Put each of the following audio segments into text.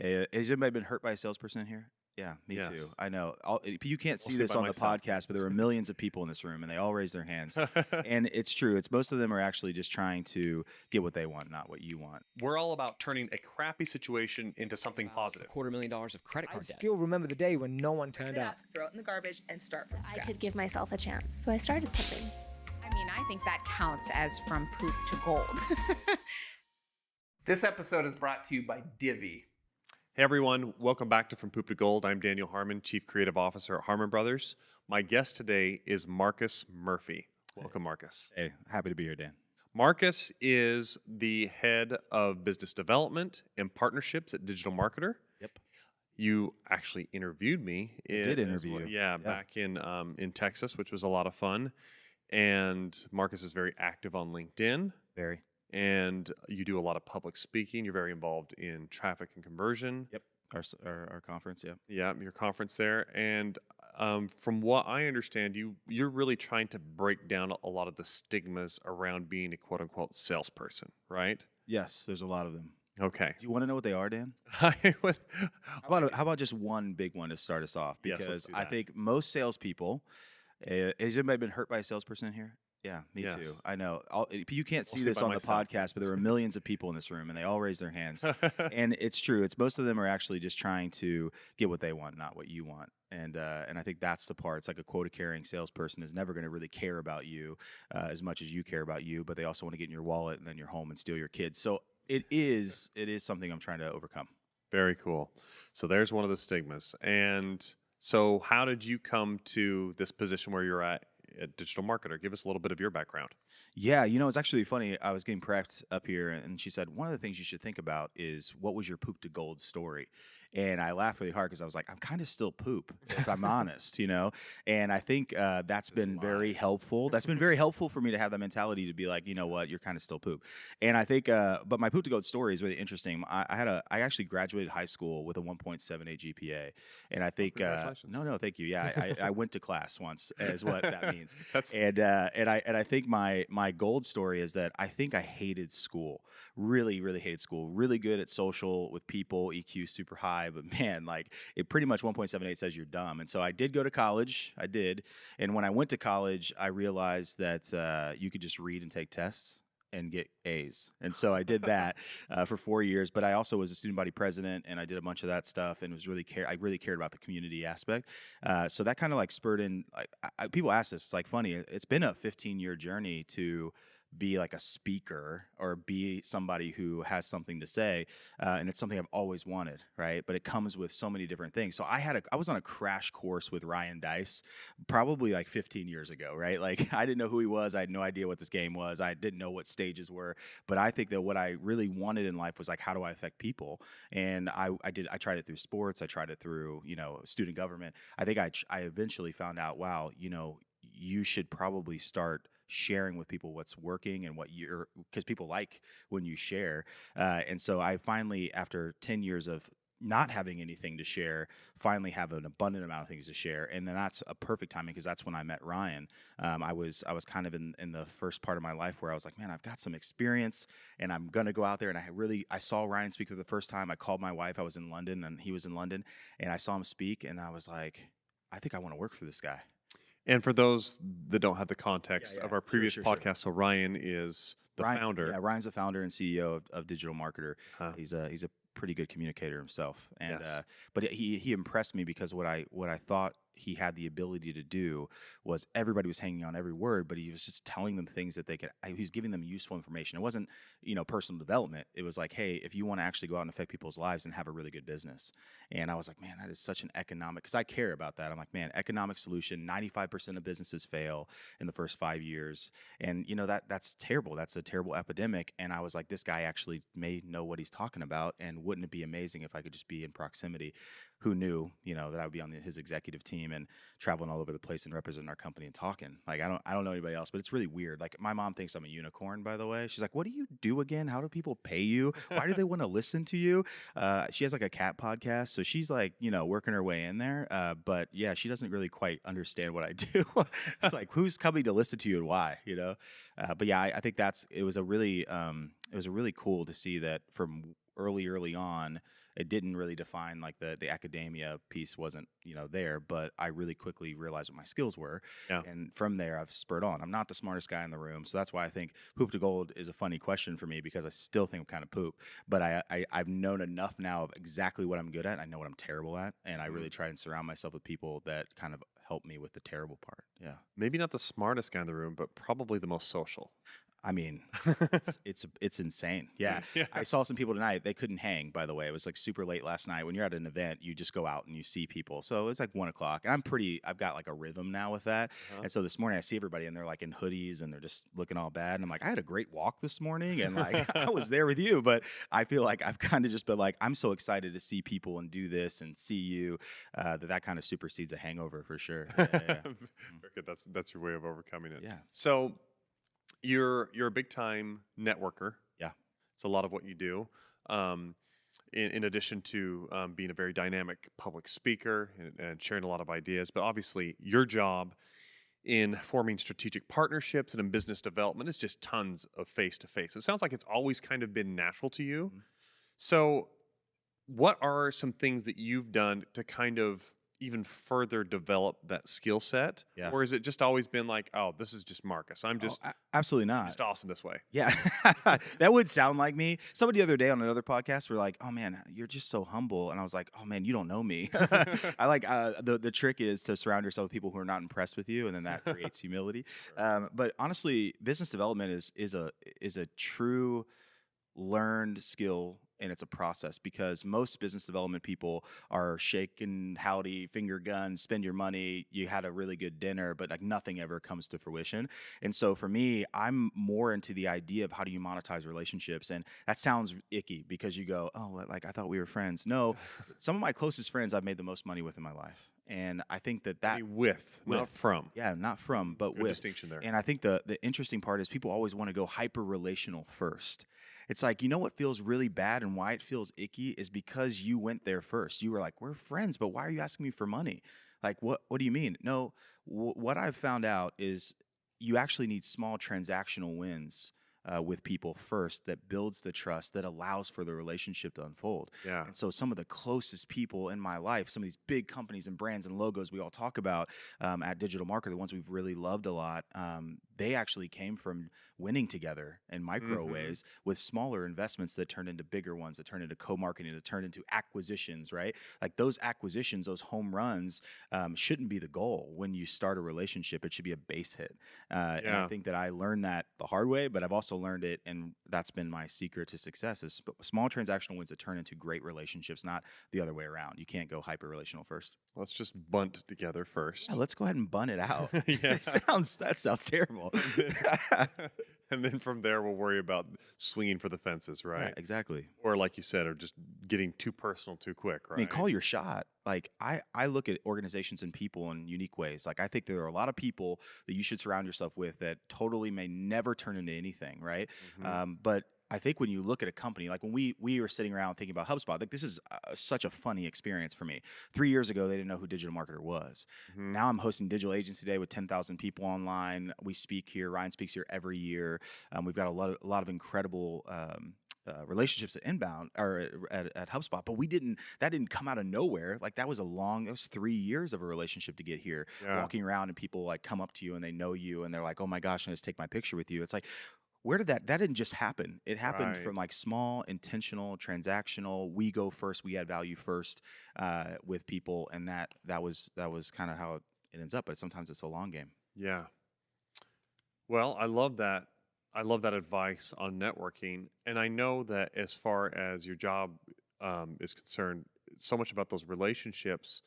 Has anybody been hurt by a salesperson in here? Yeah, me too. Yes. I know. You can't see Mostly this by on the myself. podcast, but there are millions of people in this room, and they all raise their hands. And it's true. It's most of them are actually just trying to get what they want, not what you want. We're all about turning a crappy situation into something positive. $250,000 of credit I card debt. still remember the day when no one turned up. Throw it in the garbage and start from I scratch. could give myself a chance, so I started something. I mean, I think that counts as from poop to gold. This episode is brought to you by Divvy. Hey everyone, welcome back to From Poop to Gold. I'm Daniel Harmon, Chief Creative Officer at Harmon Brothers. My guest today is Marcus Murphy. Welcome, Marcus. Hey, happy to be here, Dan. Marcus is the head of business development and partnerships at DigitalMarketer. Yep. You actually interviewed me. Did interview you. Yeah, back in Texas, which was a lot of fun. And Marcus is very active on LinkedIn. Very. And you do a lot of public speaking. You're very involved in traffic and conversion. Yep. Our conference, yeah. Yeah, your conference there. And from what I understand, you're really trying to break down a lot of the stigmas around being a quote-unquote salesperson, right? Yes, there's a lot of them. Okay. Do you want to know what they are, Dan? I would. How about just one big one to start us off? Yes, Because let's do I that. think most salespeople, has anybody been hurt by a salesperson in here? Yeah, me too. Yes. I know. You can't see Mostly this by on the myself. podcast, but there are millions of people in this room, and they all raise their hands. And it's true. It's most of them are actually just trying to get what they want, not what you want. And I think that's the part. It's like a quota-carrying salesperson is never going to really care about you as much as you care about you, but they also want to get in your wallet and then your home and steal your kids. So it is something I'm trying to overcome. Very cool. So there's one of the stigmas. And so how did you come to this position where you're at DigitalMarketer? Give us a little bit of your background. Yeah, it's actually funny. I was getting prepped up here, and she said, one of the things you should think about is what was your poop to gold story? And I laughed really hard because I was like, I'm kind of still poop, if I'm honest, And I think that's been very helpful. That's been very helpful for me to have that mentality to be like, you know what, you're kind of still poop. And I think, but my poop to gold story is really interesting. I actually graduated high school with a 1.78 GPA, and I think, congratulations. No, thank you. Yeah, I went to class once, is what that means. That's And I think my gold story is that I think I hated school. Really, really hated school. Really good at social with people, EQ super high, but man, like it pretty much 1.78 says you're dumb. And so I did go to college. I did. And when I went to college, I realized that you could just read and take tests and get A's. And so I did that for 4 years, but I also was a student body president, and I did a bunch of that stuff, and was I really cared about the community aspect. So that kind of like spurred in, like, people ask this, it's like funny, it's been a 15-year journey to be like a speaker or be somebody who has something to say, and it's something I've always wanted, right? But it comes with so many different things. So I was on a crash course with Ryan Dice probably like 15 years ago, right? Like I didn't know who he was. I had no idea what this game was. I didn't know what stages were. But I think that what I really wanted in life was like, how do I affect people? And I tried it through sports. I tried it through, student government. I think I eventually found out, wow, you should probably start sharing with people what's working and because people like when you share. And so I finally, after 10 years of not having anything to share, finally have an abundant amount of things to share. And then that's a perfect timing because that's when I met Ryan. I was kind of in the first part of my life where I was like, man, I've got some experience and I'm going to go out there. And I saw Ryan speak for the first time. I called my wife. I was in London and he was in London, and I saw him speak, and I was like, I think I want to work for this guy. And for those that don't have the context of our previous Sure. podcast, so Ryan is the founder. Yeah, Ryan's the founder and CEO of DigitalMarketer. Huh. He's a pretty good communicator himself, and Yes. But he impressed me because what I thought he had the ability to do was everybody was hanging on every word, but he was just telling them things that he was giving them useful information. It wasn't, personal development. It was like, hey, if you want to actually go out and affect people's lives and have a really good business. And I was like, man, that is such an economic, because I care about that. I'm like, man, economic solution, 95% of businesses fail in the first 5 years. And that's terrible. That's a terrible epidemic. And I was like, this guy actually may know what he's talking about. And wouldn't it be amazing if I could just be in proximity? Who knew, that I would be on his executive team and traveling all over the place and representing our company and talking. Like, I don't know anybody else, but it's really weird. Like, my mom thinks I'm a unicorn, by the way. She's like, what do you do again? How do people pay you? Why do they want to listen to you? She has like a cat podcast. So she's like, working her way in there. But yeah, she doesn't really quite understand what I do. It's like, who's coming to listen to you and why, But yeah, I think it was a really cool to see that from early on, it didn't really define like the academia piece wasn't, there, but I really quickly realized what my skills were. Yeah. And from there I've spurred on. I'm not the smartest guy in the room. So that's why I think poop to gold is a funny question for me, because I still think I'm kind of poop, but I've known enough now of exactly what I'm good at. I know what I'm terrible at. And I really try and surround myself with people that kind of help me with the terrible part. Yeah. Maybe not the smartest guy in the room, but probably the most social. I mean, it's insane. Yeah. Yeah. I saw some people tonight. They couldn't hang, by the way. It was like super late last night. When you're at an event, you just go out and you see people. So it's like 1:00. And I've got like a rhythm now with that. And so this morning I see everybody and they're like in hoodies and they're just looking all bad. And I'm like, I had a great walk this morning and like I was there with you. But I feel like I've kind of just been like, I'm so excited to see people and do this and see you, that kind of supersedes a hangover for sure. Yeah. Very good. That's your way of overcoming it. Yeah. So you're a big time networker. Yeah. It's a lot of what you do. In addition to being a very dynamic public speaker and sharing a lot of ideas, but obviously your job in forming strategic partnerships and in business development is just tons of face-to-face. It sounds like it's always kind of been natural to you. Mhm. So what are some things that you've done to kind of even further develop that skill set? Yeah. Or has it just always been like, oh, this is just Marcus. I'm just, Absolutely not. just awesome this way. Yeah, that would sound like me. Somebody the other day on another podcast were like, "Oh man, you're just so humble," and I was like, "Oh man, you don't know me." I like the trick is to surround yourself with people who are not impressed with you, and then that creates humility. But honestly, business development is a true learned skill, and it's a process, because most business development people are shaking howdy finger guns, spend your money, you had a really good dinner, but like nothing ever comes to fruition. And so for me, I'm more into the idea of how do you monetize relationships. And that sounds icky because you go, oh, like I thought we were friends. No, some of my closest friends I've made the most money with in my life. And I think that With, not from. yeah, not from, but Good with. distinction there. And I think the interesting part is people always want to go hyper relational first. It's like, what feels really bad and why it feels icky is because you went there first. You were like, we're friends, but why are you asking me for money? Like, what do you mean? No, what I've found out is you actually need small transactional wins with people first that builds the trust that allows for the relationship to unfold. Yeah. And so some of the closest people in my life, some of these big companies and brands and logos we all talk about at DigitalMarketer, the ones we've really loved a lot, they actually came from winning together in micro ways with smaller investments that turned into bigger ones, that turned into co-marketing, that turned into acquisitions, right? Like those acquisitions, those home runs shouldn't be the goal when you start a relationship. It should be a base hit. And I think that I learned that the hard way, but I've also learned it, and that's been my secret to success, is small transactional wins that turn into great relationships, not the other way around. You can't go hyper relational first. Let's just bunt together first. Yeah, let's go ahead and bun it out. Yeah. That sounds terrible. And then from there, we'll worry about swinging for the fences, right? Yeah, exactly. Or like you said, or just getting too personal too quick, right? I mean, call your shot. Like I look at organizations and people in unique ways. Like I think there are a lot of people that you should surround yourself with that totally may never turn into anything, right? But I think when you look at a company, like when we were sitting around thinking about HubSpot, like this is such a funny experience for me. 3 years ago, they didn't know who DigitalMarketer was. Now I'm hosting Digital Agency Day with 10,000 people online. We speak here. Ryan speaks here every year. We've got a lot of incredible relationships at Inbound or at HubSpot, but that didn't come out of nowhere. Like that was 3 years of a relationship to get here. Yeah. Walking around and people like come up to you and they know you and they're like, oh my gosh, I just take my picture with you. It's like, where did that didn't just happen. It happened from like small, intentional, transactional, we go first, we add value first with people. And that was kind of how it ends up. But sometimes it's a long game. Yeah. Well, I love that. I love that advice on networking. And I know that as far as your job is concerned, it's so much about those relationships.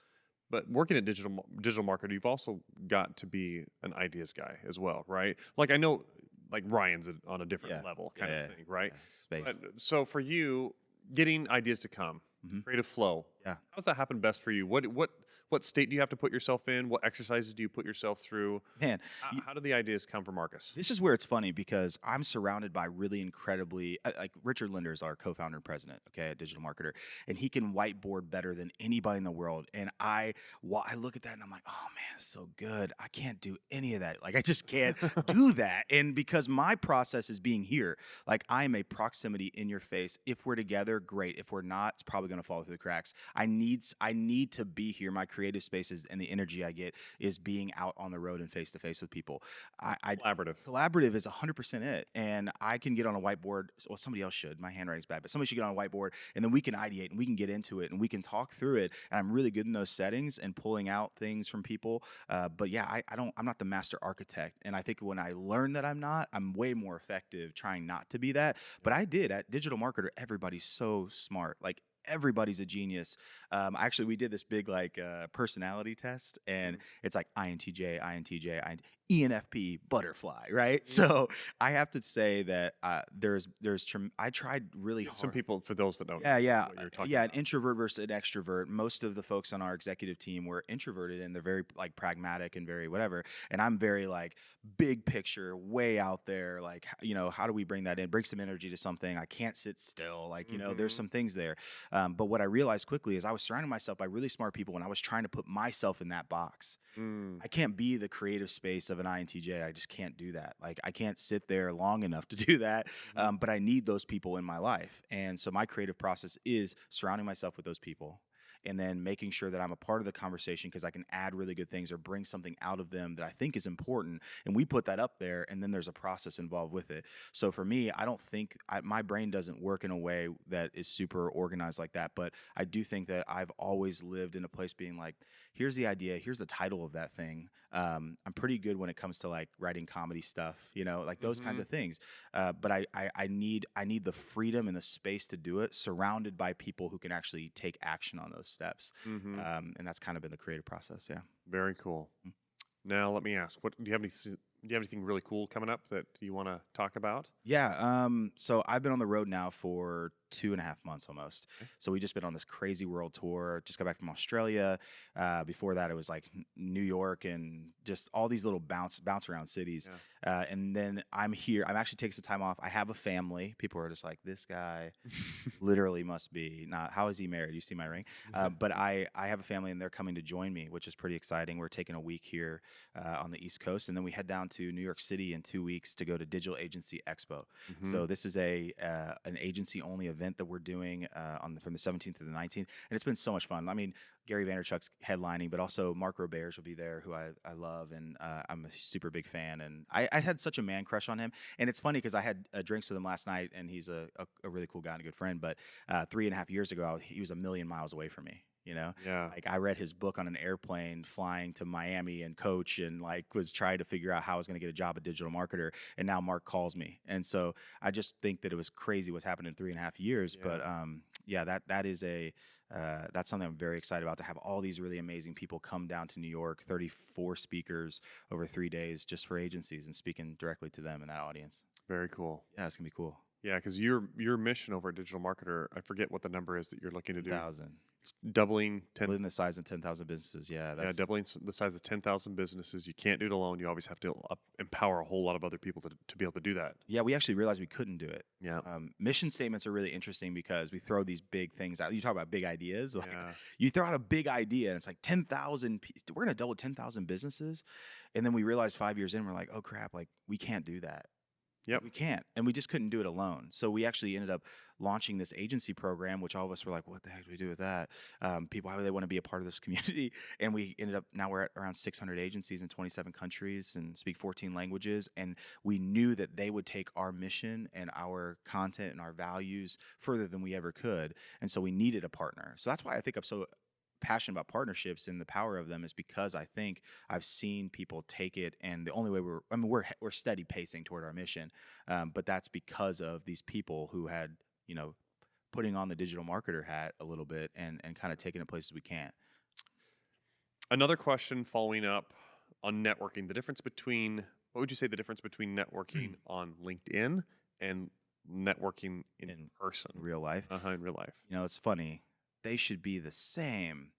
But working at DigitalMarketer, you've also got to be an ideas guy as well, right? Like I know, like Ryan's on a different level kind of thing, right? Space. So for you, getting ideas to come, creative flow, Yeah. How does that happen best for you? What state do you have to put yourself in? What exercises do you put yourself through? Man, How do the ideas come from Marcus? this is where it's funny because I'm surrounded by really incredibly like Richard Linder is our co-founder and president, okay, at Digital Marketer, and he can whiteboard better than anybody in the world. And I look at that and I'm like, oh man, it's so good. I can't do any of that. Like I just can't do that. And because my process is being here, like I am a proximity in your face. If we're together, great. If we're not, it's probably going to fall through the cracks. I need to be here. My creative spaces and the energy I get is being out on the road and face to face with people. Collaborative is 100% it. And I can get on a whiteboard. Well, somebody else should. My handwriting's bad, but somebody should get on a whiteboard and then we can ideate and we can get into it and we can talk through it. And I'm really good in those settings and pulling out things from people. But yeah, I'm not the master architect. And I think when I learn that I'm way more effective trying not to be that. But I did at Digital Marketer. Everybody's so smart. Like everybody's a genius. Actually, we did this big personality test, and it's like INTJ, ENFP, butterfly, right? So I have to say that I tried really hard. Some people, for those that don't know what you're talking an about. introvert versus an extrovert. Most of the folks on our executive team were introverted, and they're very like pragmatic and very whatever. And I'm very like big picture, way out there. Like how do we bring that in? Bring some energy to something. I can't sit still. Like there's some things there. But what I realized quickly is I was surrounding myself by really smart people, and I was trying to put myself in that box. I can't be the creative space of an INTJ. I just can't do that. Like I can't sit there long enough to do that. But I need those people in my life. And so my creative process is surrounding myself with those people and then making sure that I'm a part of the conversation because I can add really good things or bring something out of them that I think is important. And we put that up there, and then there's a process involved with it. So for me, I don't think my brain doesn't work in a way that is super organized like that. But I do think that I've always lived in a place being like, here's the idea, here's the title of that thing. I'm pretty good when it comes to like writing comedy stuff, like those kinds of things. But I need the freedom and the space to do it, surrounded by people who can actually take action on those steps. And that's kind of been the creative process. Yeah. Very cool. Now let me ask, do you have anything really cool coming up that you want to talk about? Yeah. So I've been on the road now for 2.5 months almost. Okay. So we just been on this crazy world tour. Just got back from Australia. Before that, it was like New York and just all these little bounce around cities. Yeah. And then I'm here. I'm actually taking some time off. I have a family. People are just like, this guy literally must be not. How is he married? You see my ring? But I have a family, and they're coming to join me, which is pretty exciting. We're taking a week here on the East Coast, and then we head down to New York City in 2 weeks to go to Digital Agency Expo. So this is an agency only event that we're doing from the 17th to the 19th, and it's been so much fun. I mean, Gary Vaynerchuk's headlining, but also Mark Roberge will be there, who I love, and I'm a super big fan. And I had such a man crush on him. And it's funny because I had drinks with him last night, and he's a really cool guy and a good friend. But 3.5 years ago, he was a million miles away from me. Yeah. Like I read his book on an airplane flying to Miami and coach, and like was trying to figure out how I was going to get a job at Digital Marketer. And now Mark calls me. And so I just think that it was crazy what's happened in 3.5 years. Yeah. But that is that's something I'm very excited about, to have all these really amazing people come down to New York, 34 speakers over 3 days just for agencies and speaking directly to them in that audience. Very cool. Yeah, it's gonna be cool. Yeah, because your mission over at Digital Marketer, I forget what the number is that you're looking to do. 1,000. It's doubling Within the size of 10,000 businesses. Yeah, doubling the size of 10,000 businesses. You can't do it alone. You always have to empower a whole lot of other people to be able to do that. Yeah, we actually realized we couldn't do it. Yeah. Mission statements are really interesting because we throw these big things out. You talk about big ideas. Like Yeah. you throw out a big idea, and it's like 10,000. We're gonna double 10,000 businesses, and then we realized 5 years in, we're like, oh crap, like we can't do that. Yep. We can't. And we just couldn't do it alone. So we actually ended up launching this agency program, which all of us were like, what the heck do we do with that? People, how do they want to be a part of this community? And we ended up, now we're at around 600 agencies in 27 countries and speak 14 languages. And we knew that they would take our mission and our content and our values further than we ever could. And so we needed a partner. So that's why I think I'm so passionate about partnerships and the power of them, is because I think I've seen people take it, and the only way we're steady pacing toward our mission, but that's because of these people who had putting on the digital marketer hat a little bit and kind of taking it places we can't. Another question following up on networking: what would you say the difference between networking on LinkedIn and networking in person, Real life. in real life? It's funny. they should be the same.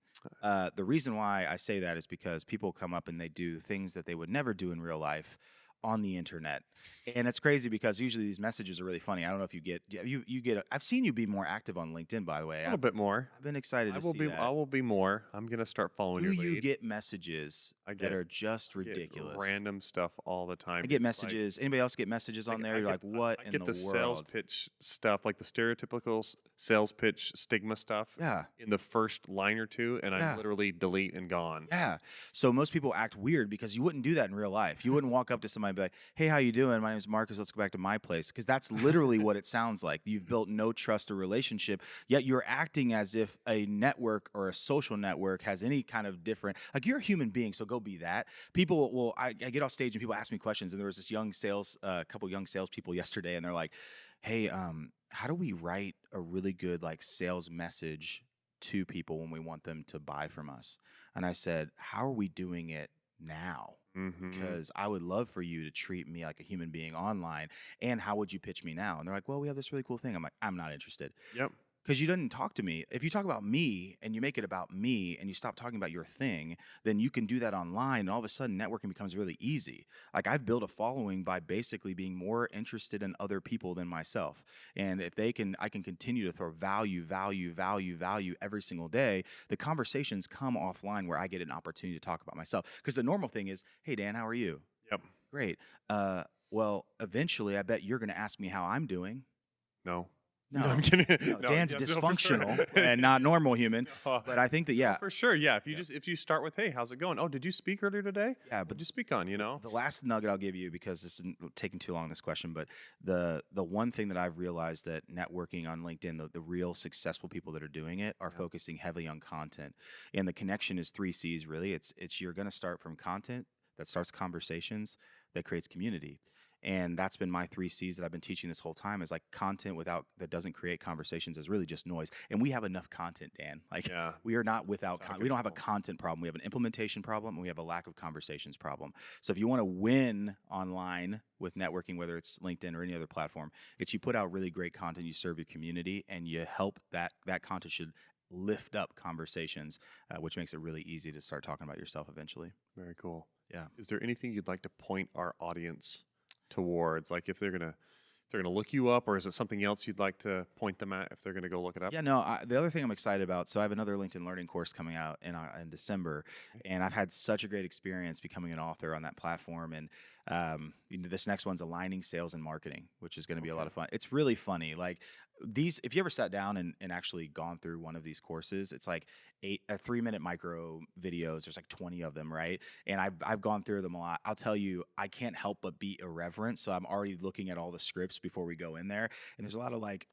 The reason why I say that is because people come up and they do things that they would never do in real life on the internet. And it's crazy because usually these messages are really funny. I don't know if you get, you get, I've seen you be more active on LinkedIn, by the way. A little bit more. I've been excited to see that. I will be more. I'm gonna start following Do your lead. you get messages that are just ridiculous? Random stuff all the time. I get messages. Anybody else get messages on there? You're like, what in the world? I get the sales pitch stuff, like the stereotypical sales pitch stigma stuff. Yeah. In the first line or two, and I literally delete and gone. Yeah. So most people act weird because you wouldn't do that in real life. You wouldn't walk up to somebody and be like, hey, how you doing? My name is Marcus. Let's go back to my place. Because that's literally what it sounds like. You've built no trust or relationship, yet you're acting as if a network or a social network has any kind of different, like you're a human being, so go be that. People will, I get off stage and people ask me questions, and there was this couple young salespeople yesterday, and they're like, hey, how do we write a really good like sales message to people when we want them to buy from us? And I said, how are we doing it now? Because I would love for you to treat me like a human being online. And how would you pitch me now? And they're like, well, we have this really cool thing. I'm like, I'm not interested. Yep. Because you didn't talk to me. If you talk about me and you make it about me and you stop talking about your thing, then you can do that online. And all of a sudden, networking becomes really easy. Like I've built a following by basically being more interested in other people than myself. And if I can continue to throw value every single day. The conversations come offline where I get an opportunity to talk about myself. Because the normal thing is, hey, Dan, how are you? Yep. Great. Well, eventually, I bet you're going to ask me how I'm doing. No. No, I'm kidding. No, Dan's dysfunctional and not normal human. But I think that, for sure. Yeah. If you start with, hey, how's it going? Oh, did you speak earlier today? Yeah. What did you speak on, The last nugget I'll give you, because this isn't taking too long, this question, but the one thing that I've realized that networking on LinkedIn, the real successful people that are doing it are focusing heavily on content. And the connection is 3 C's really. It's you're going to start from content that starts conversations that creates community. And that's been my 3 C's that I've been teaching this whole time, is like content that doesn't create conversations is really just noise. And we have enough content, Dan. Like we are not without content. We don't have a content problem. We have an implementation problem, and we have a lack of conversations problem. So if you want to win online with networking, whether it's LinkedIn or any other platform, it's you put out really great content, you serve your community, and you help that content should lift up conversations, which makes it really easy to start talking about yourself eventually. Very cool. Yeah. Is there anything you'd like to point our audience towards, like if they're gonna look you up, or is it something else you'd like to point them at if they're gonna go look it up? Yeah, no. The other thing I'm excited about, so I have another LinkedIn Learning course coming out in December, and I've had such a great experience becoming an author on that platform. And this next one's aligning sales and marketing, which is going to be a lot of fun. It's really funny. Like if you ever sat down and actually gone through one of these courses, it's like 3-minute micro videos. There's like 20 of them, right? And I've gone through them a lot. I'll tell you, I can't help but be irreverent. So I'm already looking at all the scripts before we go in there. And there's a lot of like,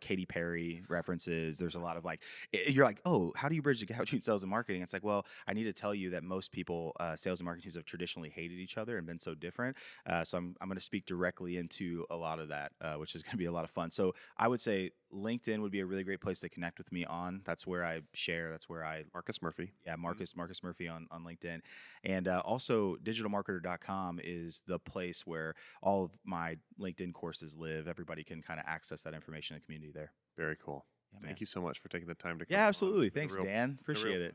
Katy Perry references. There's a lot of like, you're like, oh, how do you bridge the gap between sales and marketing? It's like, well, I need to tell you that most people, sales and marketing teams have traditionally hated each other and been so different. So I'm going to speak directly into a lot of that, which is going to be a lot of fun. So I would say LinkedIn would be a really great place to connect with me on. That's where I share. That's where Marcus Murphy. Yeah, Marcus Murphy on LinkedIn. And also DigitalMarketer.com is the place where all of my LinkedIn courses live. Everybody can kind of access that information in the community there. Very cool. Yeah, Thank you so much for taking the time to come. Yeah, absolutely. On. Thanks, Dan. Appreciate it.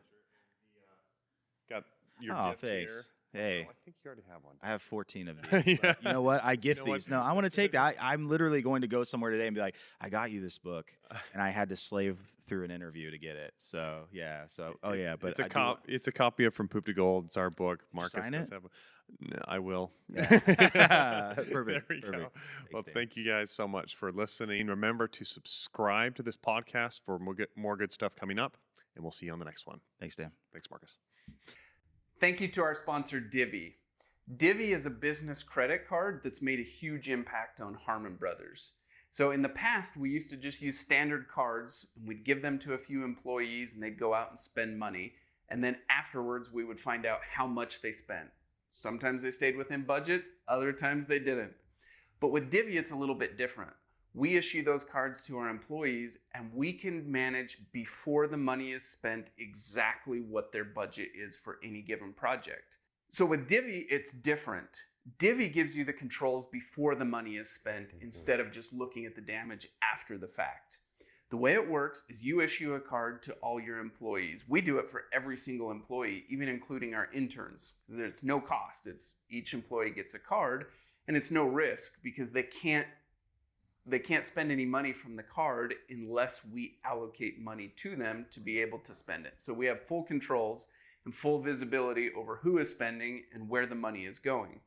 Got your Oh, gift thanks. here. Hey, I think you already have one. I have 14 of these. Yeah. But you know what? I gift You know what? these. No, I want to take that. I'm literally going to go somewhere today and be like, I got you this book, and I had to slave through an interview to get it. So yeah. So but it's it's a copy of From Poop to Gold. It's our book. Marcus sign does it? have no, I will. Perfect. There we go. Thanks, Well, Dan. thank you guys so much for listening. Remember to subscribe to this podcast for more good stuff coming up, and we'll see you on the next one. Thanks, Dan. Thanks, Marcus. Thank you to our sponsor, Divvy. Divvy is a business credit card that's made a huge impact on Harmon Brothers. So in the past, we used to just use standard cards, and we'd give them to a few employees, and they'd go out and spend money. And then afterwards, we would find out how much they spent. Sometimes they stayed within budgets, other times they didn't. But with Divvy, it's a little bit different. We issue those cards to our employees, and we can manage before the money is spent exactly what their budget is for any given project. So with Divvy, it's different. Divvy gives you the controls before the money is spent instead of just looking at the damage after the fact. The The way it works is you issue a card to all your employees. We do it for every single employee, even including our interns. There's no cost. It's each employee gets a card, and it's no risk because they can't spend any money from the card unless we allocate money to them to be able to spend it. So we have full controls and full visibility over who is spending and where the money is going.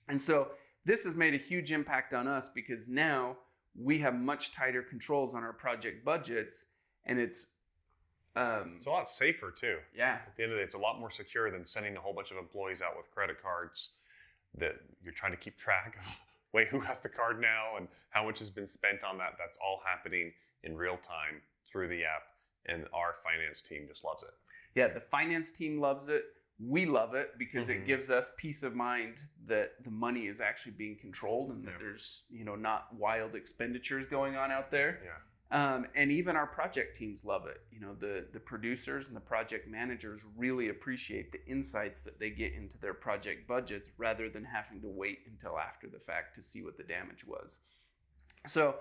And so this has made a huge impact on us because now we have much tighter controls on our project budgets, and it's a lot safer too. Yeah. At the end of the day, it's a lot more secure than sending a whole bunch of employees out with credit cards that you're trying to keep track of. Wait, who has the card now and how much has been spent on that? That's all happening in real time through the app, and our finance team just loves it. Yeah, the finance team loves it. We love it because it gives us peace of mind that the money is actually being controlled and that there's, not wild expenditures going on out there. Yeah. And even our project teams love it. The producers and the project managers really appreciate the insights that they get into their project budgets rather than having to wait until after the fact to see what the damage was. So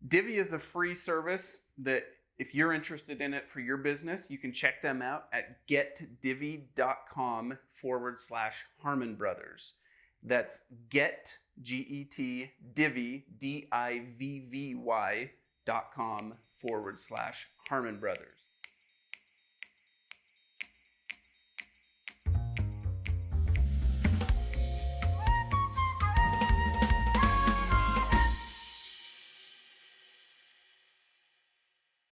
Divvy is a free service that if you're interested in it for your business, you can check them out at getdivvy.com/Harmon Brothers. That's get, G-E-T, divvy, D-I-V-V-Y.com/Harmon Brothers.